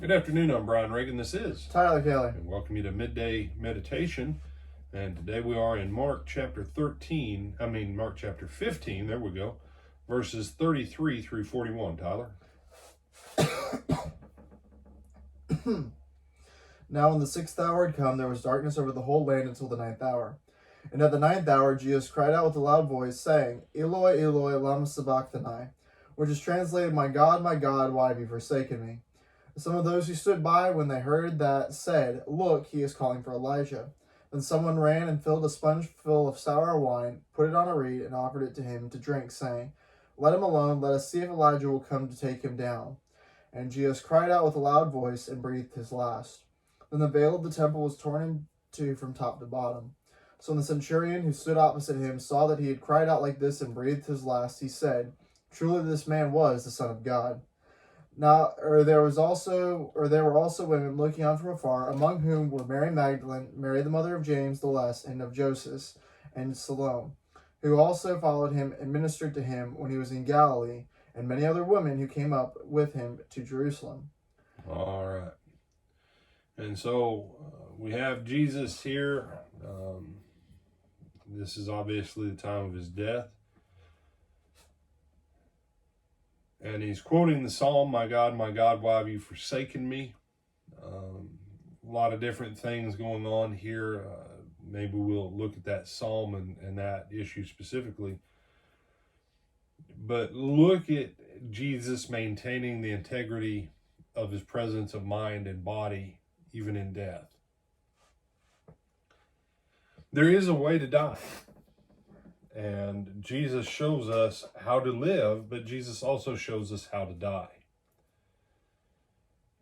Good afternoon, I'm Brian Reagan. This is Tyler Kelly. And welcome you to Midday Meditation. And today we are in Mark chapter 15, there we go, verses 33 through 41, Tyler. Now when the 6th hour had come, there was darkness over the whole land until the 9th hour. And at the 9th hour, Jesus cried out with a loud voice, saying, Eloi, Eloi, lama sabachthani, which is translated, my God, why have you forsaken me? Some of those who stood by when they heard that said, Look, he is calling for Elijah. Then someone ran and filled a sponge full of sour wine, put it on a reed, and offered it to him to drink, saying, Let him alone, let us see if Elijah will come to take him down. And Jesus cried out with a loud voice and breathed his last. Then the veil of the temple was torn in two from top to bottom. So when the centurion who stood opposite him saw that he had cried out like this and breathed his last, he said, Truly this man was the Son of God. Now, there were also women looking on from afar, among whom were Mary Magdalene, Mary the mother of James the Less, and of Joseph, and Salome, who also followed him and ministered to him when he was in Galilee, and many other women who came up with him to Jerusalem. All right. And so we have Jesus here. This is obviously the time of his death. And he's quoting the psalm, my God, why have you forsaken me? A lot of different things going on here. Maybe we'll look at that psalm and that issue specifically. But look at Jesus maintaining the integrity of his presence of mind and body, even in death. There is a way to die. And Jesus shows us how to live, but Jesus also shows us how to die.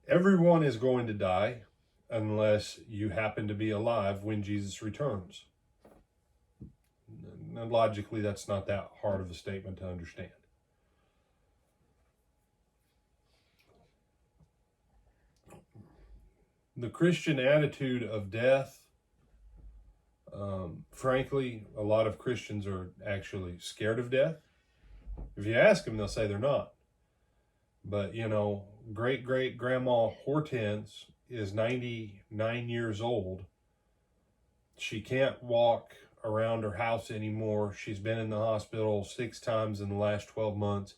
Everyone is going to die unless you happen to be alive when Jesus returns. And logically, that's not that hard of a statement to understand. The Christian attitude of death, frankly, a lot of Christians are actually scared of death. If you ask them, they'll say they're not. But, great-great-grandma Hortense is 99 years old. She can't walk around her house anymore. She's been in the hospital 6 times in the last 12 months.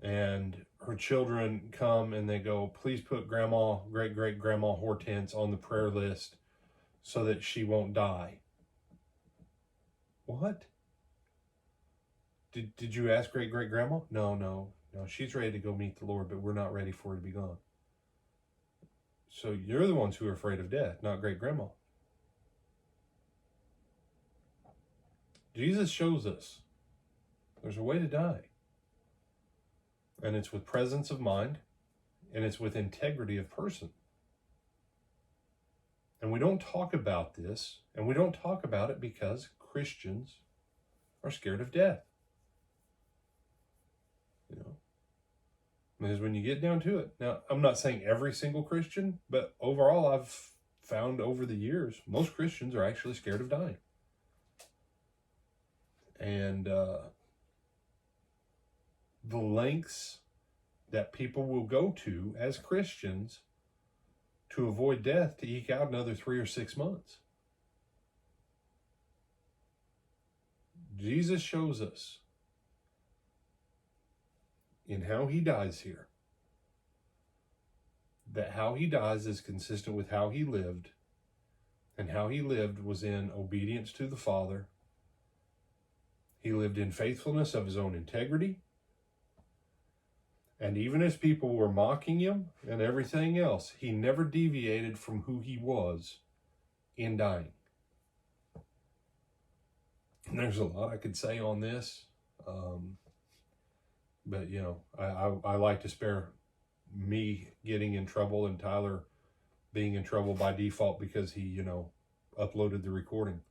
And her children come and they go, please put great-great-grandma Hortense on the prayer list so that she won't die. What? Did you ask great-great-grandma? No, she's ready to go meet the Lord, but we're not ready for her to be gone. So you're the ones who are afraid of death, not great-grandma. Jesus shows us there's a way to die. And it's with presence of mind, and it's with integrity of person. And we don't talk about this, and we don't talk about it because Christians are scared of death. Because when you get down to it, now I'm not saying every single Christian, but overall I've found over the years, most Christians are actually scared of dying. And the lengths that people will go to as Christians to avoid death to eke out another 3 or 6 months. Jesus shows us in how he dies here that how he dies is consistent with how he lived, and how he lived was in obedience to the Father. He lived in faithfulness of his own integrity. And even as people were mocking him and everything else, he never deviated from who he was in dying. And there's a lot I could say on this. But, I like to spare me getting in trouble and Tyler being in trouble by default because he, uploaded the recording.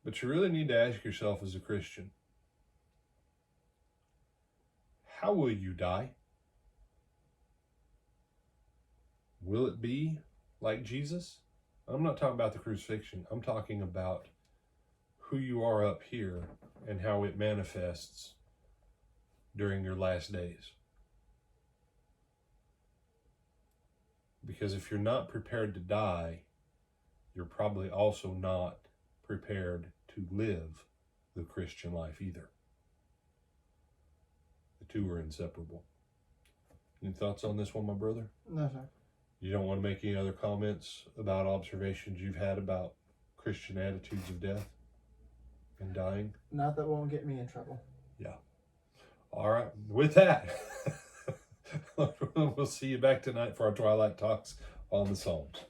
But you really need to ask yourself as a Christian, how will you die? Will it be like Jesus? I'm not talking about the crucifixion. I'm talking about who you are up here and how it manifests during your last days. Because if you're not prepared to die, you're probably also not prepared to live the Christian life either. The two are inseparable. Any thoughts on this one, my brother? No, sir. You don't want to make any other comments about observations you've had about Christian attitudes of death and dying? Not that won't get me in trouble. Yeah. All right. With that, we'll see you back tonight for our Twilight Talks on the Psalms.